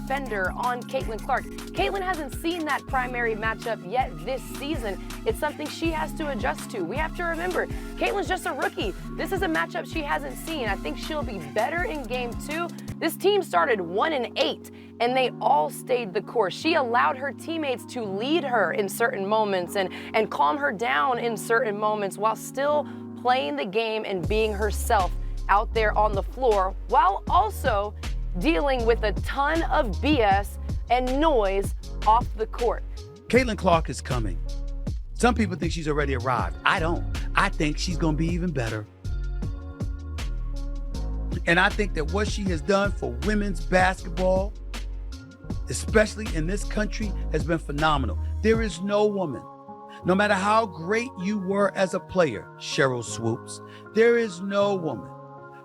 defender on Caitlin Clark. Caitlin hasn't seen that primary matchup yet this season. It's something she has to adjust to. We have to remember, Caitlin's just a rookie. This is a matchup she hasn't seen. I think she'll be better in game 2. This team started 1-8, and they all stayed the course. She allowed her teammates to lead her in certain moments and calm her down in certain moments while still playing the game and being herself out there on the floor, while also dealing with a ton of BS and noise off the court. Caitlin Clark is coming. Some people think she's already arrived. I don't. I think she's going to be even better. And I think that what she has done for women's basketball, especially in this country, has been phenomenal. There is no woman, no matter how great you were as a player, Cheryl Swoops, there is no woman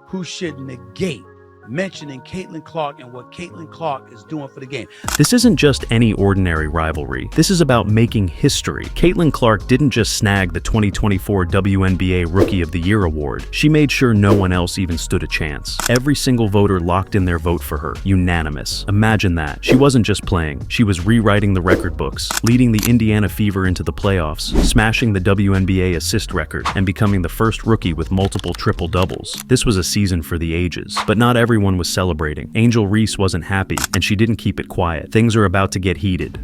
who should negate mentioning Caitlin Clark and what Caitlin Clark is doing for the game. This isn't just any ordinary rivalry. This is about making history. Caitlin Clark didn't just snag the 2024 WNBA Rookie of the Year award. She made sure no one else even stood a chance. Every single voter locked in their vote for her. Unanimous. Imagine that. She wasn't just playing. She was rewriting the record books, leading the Indiana Fever into the playoffs, smashing the WNBA assist record, and becoming the first rookie with multiple triple-doubles. This was a season for the ages, but not everyone was celebrating. Angel Reese wasn't happy, and she didn't keep it quiet. Things are about to get heated.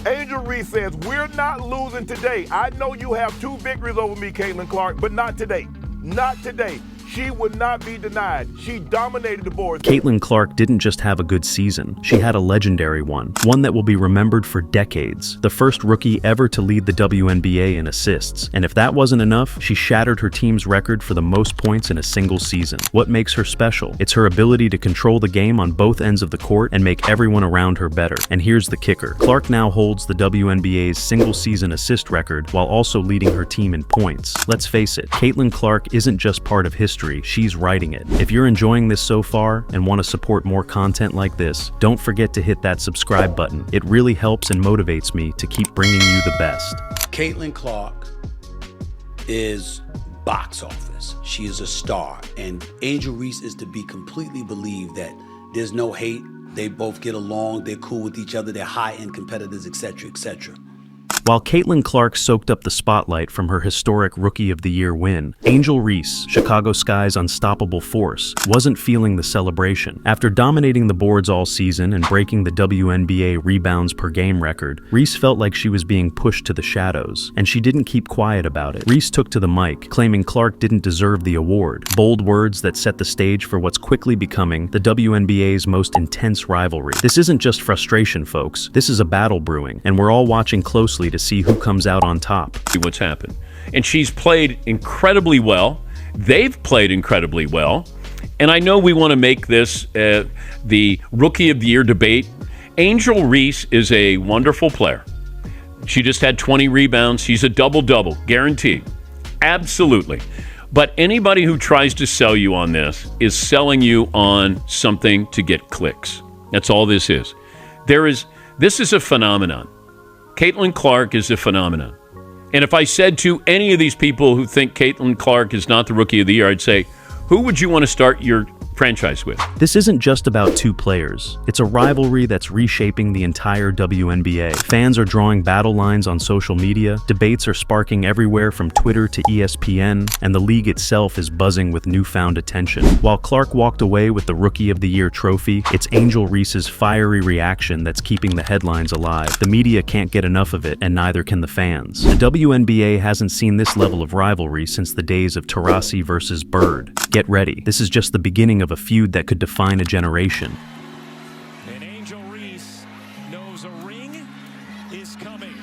Angel Reese says, "We're not losing today. I know you have 2 victories over me, Caitlin Clark, but not today. Not today." She would not be denied. She dominated the boards. Caitlin Clark didn't just have a good season. She had a legendary one that will be remembered for decades. The first rookie ever to lead the WNBA in assists. And if that wasn't enough, she shattered her team's record for the most points in a single season. What makes her special? It's her ability to control the game on both ends of the court and make everyone around her better. And here's the kicker. Clark now holds the WNBA's single-season assist record while also leading her team in points. Let's face it, Caitlin Clark isn't just part of history. She's writing it. If you're enjoying this so far and want to support more content like this, don't forget to hit that subscribe button. It really helps and motivates me to keep bringing you the best. Caitlin Clark is box office. She is a star. And Angel Reese is to be completely believed that there's no hate. They both get along. They're cool with each other. They're high-end competitors, etc., etc. While Caitlin Clark soaked up the spotlight from her historic Rookie of the Year win, Angel Reese, Chicago Sky's unstoppable force, wasn't feeling the celebration. After dominating the boards all season and breaking the WNBA rebounds per game record, Reese felt like she was being pushed to the shadows, and she didn't keep quiet about it. Reese took to the mic, claiming Clark didn't deserve the award. Bold words that set the stage for what's quickly becoming the WNBA's most intense rivalry. This isn't just frustration, folks. This is a battle brewing, and we're all watching closely to see who comes out on top. What's happened. And she's played incredibly well. They've played incredibly well. And I know we want to make this the Rookie of the Year debate. Angel Reese is a wonderful player. She just had 20 rebounds. She's a double-double, guaranteed. Absolutely. But anybody who tries to sell you on this is selling you on something to get clicks. That's all this is. This is a phenomenon. Caitlin Clark is a phenomenon. And if I said to any of these people who think Caitlin Clark is not the Rookie of the Year, I'd say, who would you want to start your franchise with? This isn't just about 2 players. It's a rivalry that's reshaping the entire WNBA. Fans are drawing battle lines on social media, debates are sparking everywhere from Twitter to ESPN, and the league itself is buzzing with newfound attention. While Clark walked away with the Rookie of the Year trophy, it's Angel Reese's fiery reaction that's keeping the headlines alive. The media can't get enough of it, and neither can the fans. The WNBA hasn't seen this level of rivalry since the days of Taurasi versus Bird. Get ready. This is just the beginning of a feud that could define a generation. And Angel Reese knows a ring is coming.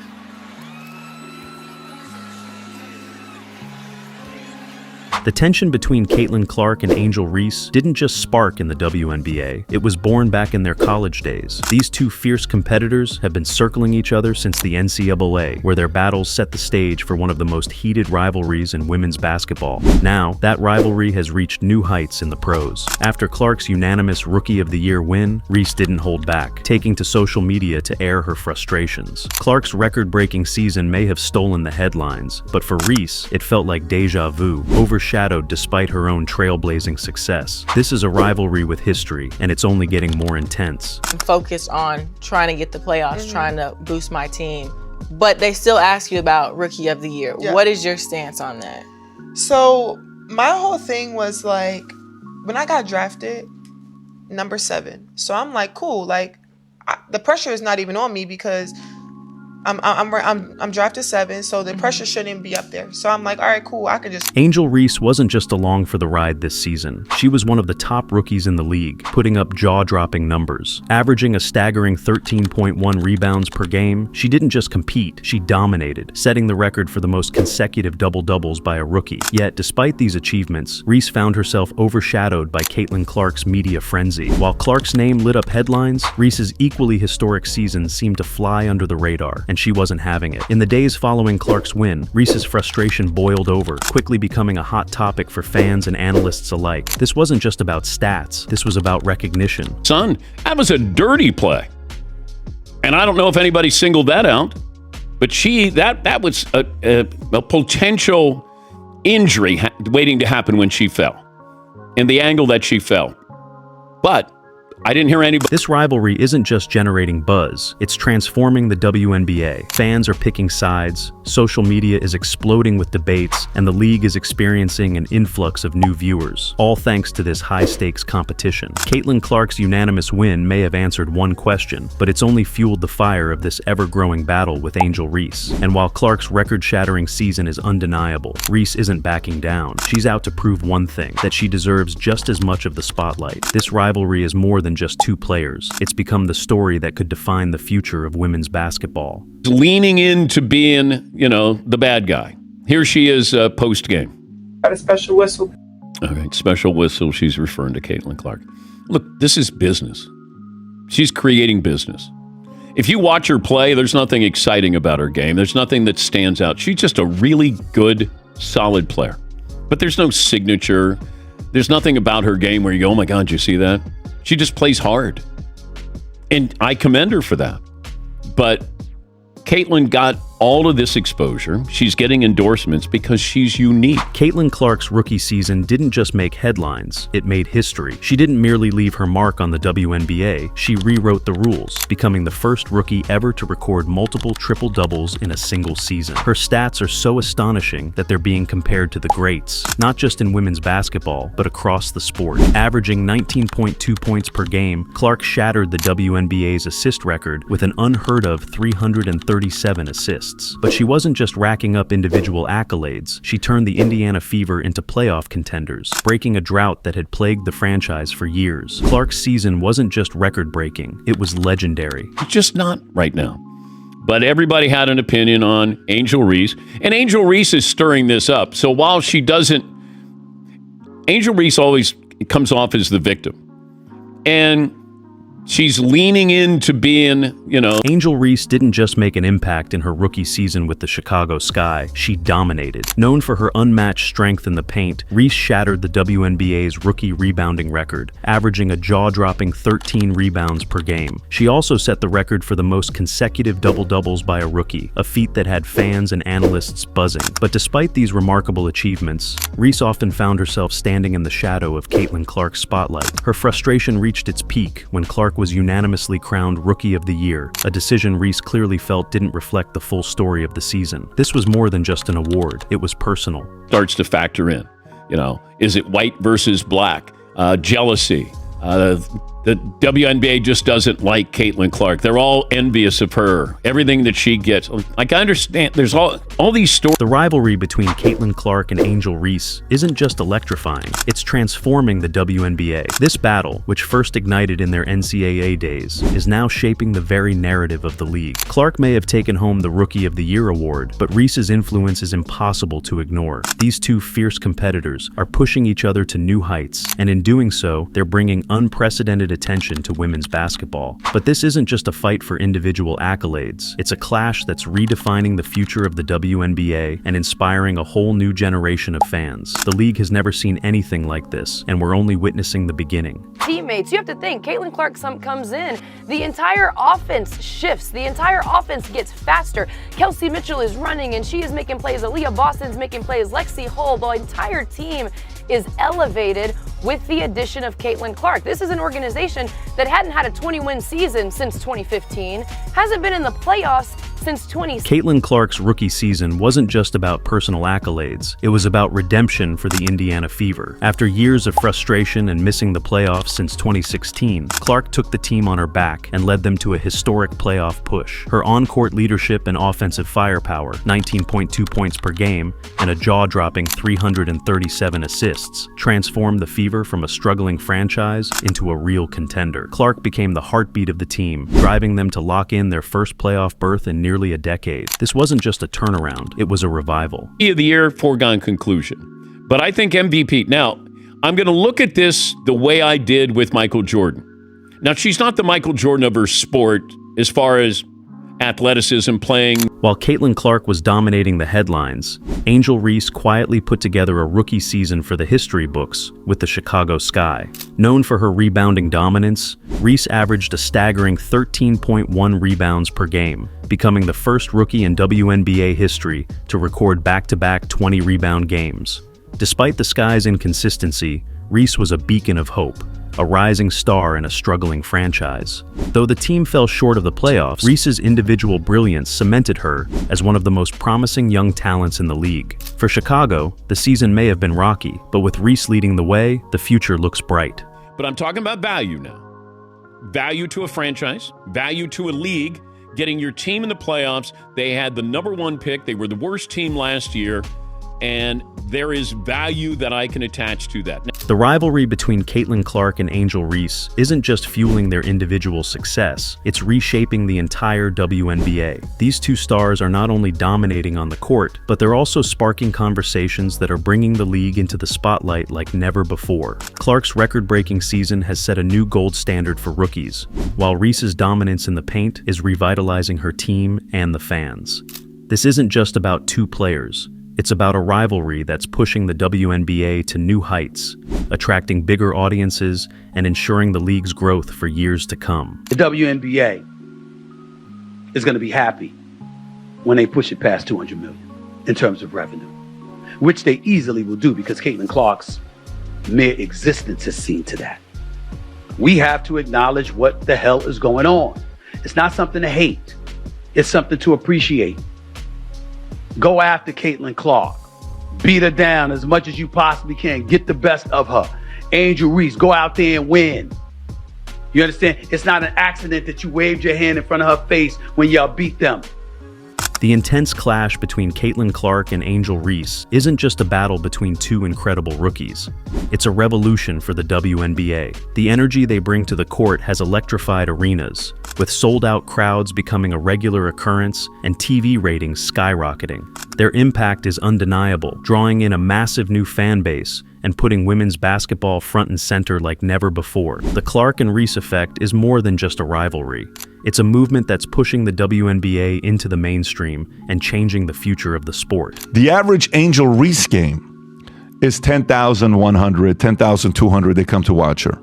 The tension between Caitlin Clark and Angel Reese didn't just spark in the WNBA, it was born back in their college days. These 2 fierce competitors have been circling each other since the NCAA, where their battles set the stage for one of the most heated rivalries in women's basketball. Now, that rivalry has reached new heights in the pros. After Clark's unanimous Rookie of the Year win, Reese didn't hold back, taking to social media to air her frustrations. Clark's record-breaking season may have stolen the headlines, but for Reese, it felt like deja vu, overshadowed overshadowed despite her own trailblazing success. This is a rivalry with history, and it's only getting more intense. I'm focused on trying to get the playoffs, trying to boost my team. But they still ask you about Rookie of the Year. Yeah. What is your stance on that? So my whole thing was like, when I got drafted, number 7. So I'm like, cool. Like, the pressure is not even on me because I'm drafted 7, so the pressure shouldn't be up there. So I'm like, all right, cool. I could just. Angel Reese wasn't just along for the ride this season. She was one of the top rookies in the league, putting up jaw-dropping numbers. Averaging a staggering 13.1 rebounds per game, she didn't just compete, she dominated, setting the record for the most consecutive double-doubles by a rookie. Yet, despite these achievements, Reese found herself overshadowed by Caitlin Clark's media frenzy. While Clark's name lit up headlines, Reese's equally historic season seemed to fly under the radar, and she wasn't having it. In the days following Clark's win, Reese's frustration boiled over, quickly becoming a hot topic for fans and analysts alike. This wasn't just about stats, this was about recognition. Son, that was a dirty play. And I don't know if anybody singled that out, but that was a potential injury waiting to happen when she fell, and the angle that she fell. But I didn't hear anybody. This rivalry isn't just generating buzz, it's transforming the WNBA. Fans are picking sides, social media is exploding with debates, and the league is experiencing an influx of new viewers, all thanks to this high-stakes competition. Caitlin Clark's unanimous win may have answered one question, but it's only fueled the fire of this ever-growing battle with Angel Reese. And while Clark's record-shattering season is undeniable, Reese isn't backing down. She's out to prove one thing, that she deserves just as much of the spotlight. This rivalry is more than just 2 players. It's become the story that could define the future of women's basketball. Leaning into being, the bad guy. Here she is post-game. Got a special whistle. All right, special whistle. She's referring to Caitlin Clark. Look, this is business. She's creating business. If you watch her play, there's nothing exciting about her game. There's nothing that stands out. She's just a really good, solid player. But there's no signature. There's nothing about her game where you go, oh my God, you see that? She just plays hard. And I commend her for that. But Caitlin got all of this exposure. She's getting endorsements because she's unique. Caitlin Clark's rookie season didn't just make headlines, it made history. She didn't merely leave her mark on the WNBA, she rewrote the rules, becoming the first rookie ever to record multiple triple-doubles in a single season. Her stats are so astonishing that they're being compared to the greats, not just in women's basketball, but across the sport. Averaging 19.2 points per game, Clark shattered the WNBA's assist record with an unheard of 337 assists. But she wasn't just racking up individual accolades, she turned the Indiana Fever into playoff contenders, breaking a drought that had plagued the franchise for years. Clark's season wasn't just record-breaking, it was legendary. It's just not right now. But everybody had an opinion on Angel Reese, and Angel Reese is stirring this up. So while she doesn't, Angel Reese always comes off as the victim. And she's leaning into being, Angel Reese didn't just make an impact in her rookie season with the Chicago Sky, she dominated. Known for her unmatched strength in the paint, Reese shattered the WNBA's rookie rebounding record, averaging a jaw-dropping 13 rebounds per game. She also set the record for the most consecutive double-doubles by a rookie, a feat that had fans and analysts buzzing. But despite these remarkable achievements, Reese often found herself standing in the shadow of Caitlin Clark's spotlight. Her frustration reached its peak when Clark was unanimously crowned Rookie of the Year, a decision Reese clearly felt didn't reflect the full story of the season. This was more than just an award, it was personal. Starts to factor in, is it white versus black? Jealousy. The WNBA just doesn't like Caitlin Clark. They're all envious of her. Everything that she gets. Like, I understand, there's all these stories. The rivalry between Caitlin Clark and Angel Reese isn't just electrifying, it's transforming the WNBA. This battle, which first ignited in their NCAA days, is now shaping the very narrative of the league. Clark may have taken home the Rookie of the Year award, but Reese's influence is impossible to ignore. These two fierce competitors are pushing each other to new heights, and in doing so, they're bringing unprecedented attention to women's basketball. But this isn't just a fight for individual accolades. It's a clash that's redefining the future of the WNBA and inspiring a whole new generation of fans. The league has never seen anything like this, and we're only witnessing the beginning. Teammates, you have to think, Caitlin Clark comes in, the entire offense shifts, the entire offense gets faster. Kelsey Mitchell is running and she is making plays, Aaliyah Boston's making plays, Lexi Hull, the entire team is elevated with the addition of Caitlin Clark. This is an organization that hadn't had a 20-win season since 2015, hasn't been in the playoffs since 2016. Caitlin Clark's rookie season wasn't just about personal accolades. It was about redemption for the Indiana Fever. After years of frustration and missing the playoffs since 2016, Clark took the team on her back and led them to a historic playoff push. Her on-court leadership and offensive firepower, 19.2 points per game, and a jaw-dropping 337 assists, transformed the Fever from a struggling franchise into a real contender. Clark became the heartbeat of the team, driving them to lock in their first playoff berth in nearly a decade. This wasn't just a turnaround, it was a revival. Rookie of the year, foregone conclusion. But I think MVP. Now, I'm going to look at this the way I did with Michael Jordan. Now, she's not the Michael Jordan of her sport as far as athleticism playing. While Caitlin Clark was dominating the headlines, Angel Reese quietly put together a rookie season for the history books with the Chicago Sky. Known for her rebounding dominance, Reese averaged a staggering 13.1 rebounds per game, becoming the first rookie in WNBA history to record back-to-back 20-rebound games. Despite the Sky's inconsistency, Reese was a beacon of hope, a rising star in a struggling franchise. Though the team fell short of the playoffs, Reese's individual brilliance cemented her as one of the most promising young talents in the league. For Chicago, the season may have been rocky, but with Reese leading the way, the future looks bright. But I'm talking about value now. Value to a franchise, value to a league, getting your team in the playoffs. They had the #1 pick. They were the worst team last year. And there is value that I can attach to that. The rivalry between Caitlin Clark and Angel Reese isn't just fueling their individual success, it's reshaping the entire WNBA. These two stars are not only dominating on the court, but they're also sparking conversations that are bringing the league into the spotlight like never before. Clark's record-breaking season has set a new gold standard for rookies, while Reese's dominance in the paint is revitalizing her team and the fans. This isn't just about two players. It's about a rivalry that's pushing the WNBA to new heights, attracting bigger audiences and ensuring the league's growth for years to come. The WNBA is going to be happy when they push it past 200 million in terms of revenue, which they easily will do because Caitlin Clark's mere existence has seen to that. We have to acknowledge what the hell is going on. It's not something to hate. It's something to appreciate. Go after Caitlin Clark. Beat her down as much as you possibly can. Get the best of her. Angel Reese, go out there and win. You understand? It's not an accident that you waved your hand in front of her face when y'all beat them. The intense clash between Caitlin Clark and Angel Reese isn't just a battle between two incredible rookies. It's a revolution for the WNBA. The energy they bring to the court has electrified arenas, with sold-out crowds becoming a regular occurrence and TV ratings skyrocketing. Their impact is undeniable, drawing in a massive new fan base and putting women's basketball front and center like never before. The Clark and Reese effect is more than just a rivalry. It's a movement that's pushing the WNBA into the mainstream and changing the future of the sport. The average Angel Reese game is 10,100, 10,200. They come to watch her.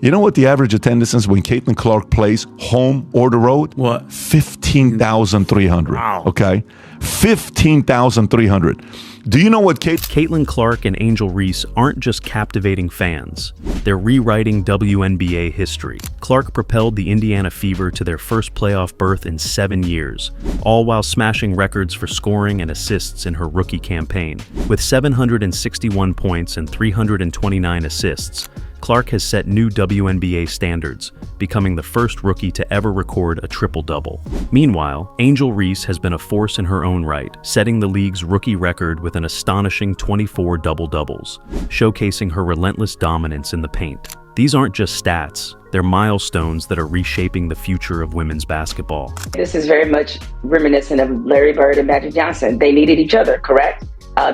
You know what the average attendance is when Caitlin Clark plays home or the road? What? 15,300. Wow. Okay? 15,300. Do you know what Caitlin Clark and Angel Reese aren't just captivating fans. They're rewriting WNBA history. Clark propelled the Indiana Fever to their first playoff berth in 7 years, all while smashing records for scoring and assists in her rookie campaign. With 761 points and 329 assists, Clark has set new WNBA standards, becoming the first rookie to ever record a triple-double. Meanwhile, Angel Reese has been a force in her own right, setting the league's rookie record with an astonishing 24 double-doubles, showcasing her relentless dominance in the paint. These aren't just stats, they're milestones that are reshaping the future of women's basketball. This is very much reminiscent of Larry Bird and Magic Johnson. They needed each other, correct?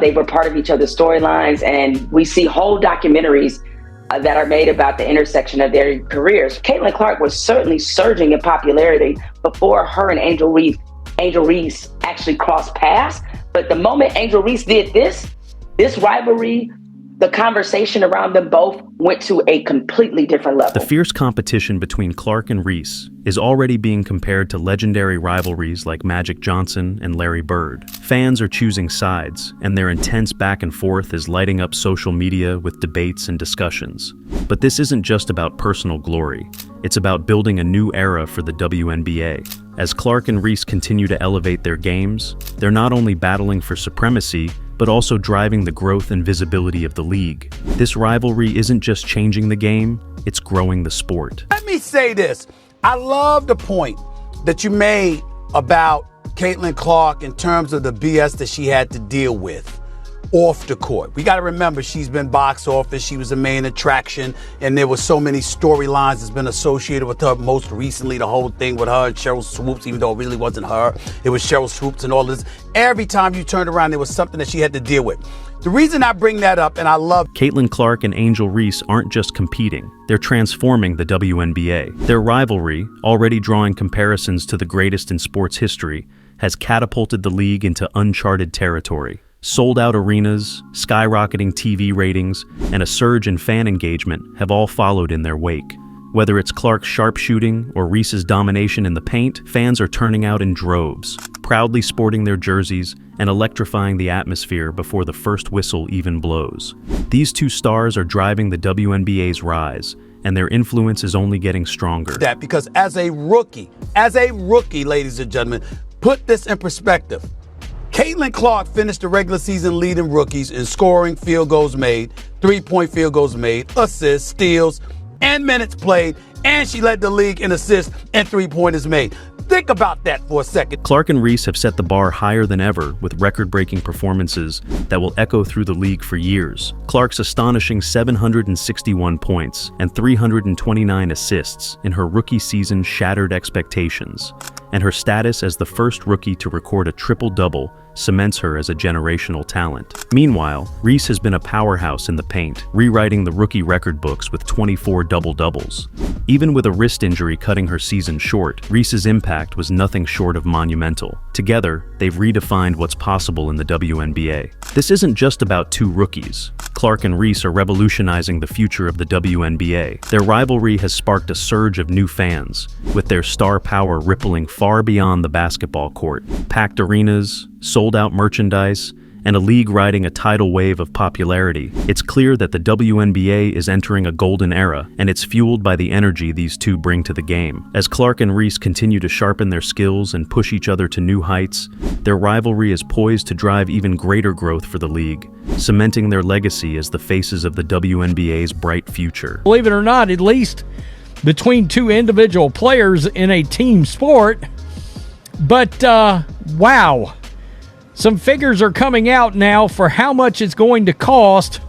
They were part of each other's storylines, and we see whole documentaries that are made about the intersection of their careers. Caitlin Clark was certainly surging in popularity before her and Angel Reese actually crossed paths. But the moment Angel Reese did this rivalry, the conversation around them both went to a completely different level. The fierce competition between Clark and Reese is already being compared to legendary rivalries like Magic Johnson and Larry Bird. Fans are choosing sides, and their intense back and forth is lighting up social media with debates and discussions. But this isn't just about personal glory. It's about building a new era for the WNBA. As Clark and Reese continue to elevate their games, they're not only battling for supremacy, but also driving the growth and visibility of the league. This rivalry isn't just changing the game, it's growing the sport. Let me say this. I love the point that you made about Caitlin Clark in terms of the BS that she had to deal with off the court. We got to remember she's been box office. She was the main attraction, and there were so many storylines that's been associated with her. Most recently, the whole thing with her and Cheryl Swoops, even though it really wasn't her. It was Cheryl Swoops and all this. Every time you turned around, there was something that she had to deal with. The reason I bring that up, and I love Caitlin Clark and Angel Reese aren't just competing, they're transforming the WNBA. Their rivalry, already drawing comparisons to the greatest in sports history, has catapulted the league into uncharted territory. Sold-out arenas, skyrocketing TV ratings, and a surge in fan engagement have all followed in their wake. Whether it's Clark's sharpshooting or Reese's domination in the paint, fans are turning out in droves, proudly sporting their jerseys and electrifying the atmosphere before the first whistle even blows. These two stars are driving the WNBA's rise, and their influence is only getting stronger. that because as a rookie, ladies and gentlemen, put this in perspective. Caitlin Clark finished the regular season leading rookies in scoring, field goals made, three-point field goals made, assists, steals, and minutes played, and she led the league in assists and three-pointers made. Think about that for a second. Clark and Reese have set the bar higher than ever with record-breaking performances that will echo through the league for years. Clark's astonishing 761 points and 329 assists in her rookie season shattered expectations, and her status as the first rookie to record a triple-double cements her as a generational talent. Meanwhile, Reese has been a powerhouse in the paint, rewriting the rookie record books with 24 double-doubles. Even with a wrist injury cutting her season short, Reese's impact was nothing short of monumental. Together, they've redefined what's possible in the WNBA. This isn't just about two rookies. Clark and Reese are revolutionizing the future of the WNBA. Their rivalry has sparked a surge of new fans, with their star power rippling far beyond the basketball court. Packed arenas, sold-out merchandise, and a league riding a tidal wave of popularity. It's clear that the WNBA is entering a golden era, and it's fueled by the energy these two bring to the game. As Clark and Reese continue to sharpen their skills and push each other to new heights, their rivalry is poised to drive even greater growth for the league, cementing their legacy as the faces of the WNBA's bright future. Believe it or not, at least between two individual players in a team sport. But, wow. Some figures are coming out now for how much it's going to cost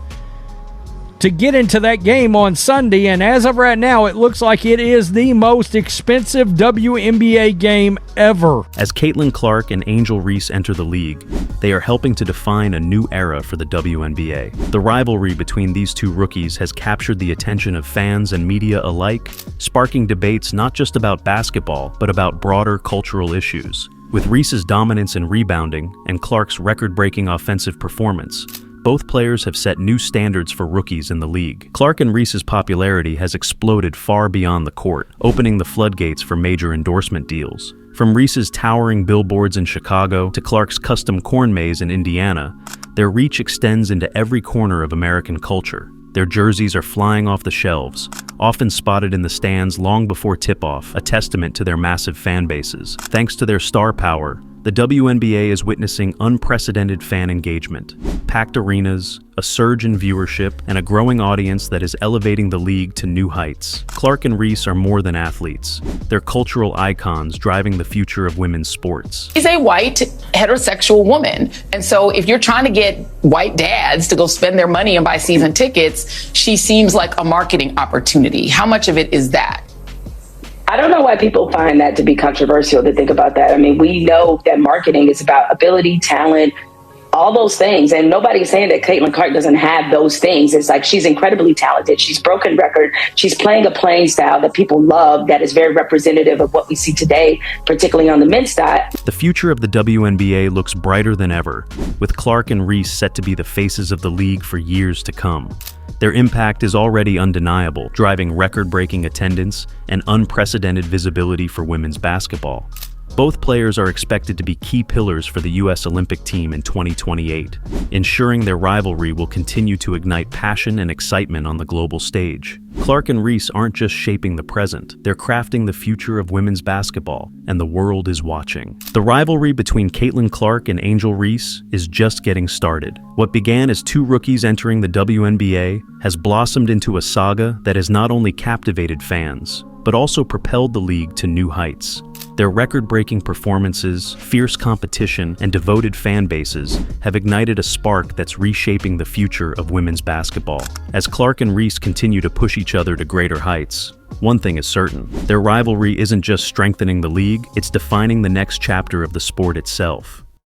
to get into that game on Sunday, and as of right now, it looks like it is the most expensive WNBA game ever. As Caitlin Clark and Angel Reese enter the league, they are helping to define a new era for the WNBA. The rivalry between these two rookies has captured the attention of fans and media alike, sparking debates not just about basketball, but about broader cultural issues. With Reese's dominance in rebounding and Clark's record-breaking offensive performance, both players have set new standards for rookies in the league. Clark and Reese's popularity has exploded far beyond the court, opening the floodgates for major endorsement deals. From Reese's towering billboards in Chicago to Clark's custom corn maze in Indiana, their reach extends into every corner of American culture. Their jerseys are flying off the shelves, often spotted in the stands long before tip-off, a testament to their massive fan bases. Thanks to their star power, the WNBA is witnessing unprecedented fan engagement, packed arenas, a surge in viewership, and a growing audience that is elevating the league to new heights. Clark and Reese are more than athletes. They're cultural icons driving the future of women's sports. She's a white, heterosexual woman. And so if you're trying to get white dads to go spend their money and buy season tickets, she seems like a marketing opportunity. How much of it is that? I don't know why people find that to be controversial to think about that. I mean, we know that marketing is about ability, talent, all those things. And nobody's saying that Caitlin Clark doesn't have those things. It's like she's incredibly talented. She's broken record. She's playing a playing style that people love, that is very representative of what we see today, particularly on the men's side. The future of the WNBA looks brighter than ever, with Clark and Reese set to be the faces of the league for years to come. Their impact is already undeniable, driving record-breaking attendance and unprecedented visibility for women's basketball. Both players are expected to be key pillars for the U.S. Olympic team in 2028, ensuring their rivalry will continue to ignite passion and excitement on the global stage. Clark and Reese aren't just shaping the present, they're crafting the future of women's basketball, and the world is watching. The rivalry between Caitlin Clark and Angel Reese is just getting started. What began as two rookies entering the WNBA has blossomed into a saga that has not only captivated fans, but also propelled the league to new heights. Their record-breaking performances, fierce competition, and devoted fan bases have ignited a spark that's reshaping the future of women's basketball. As Clark and Reese continue to push each other to greater heights, one thing is certain: their rivalry isn't just strengthening the league, it's defining the next chapter of the sport itself.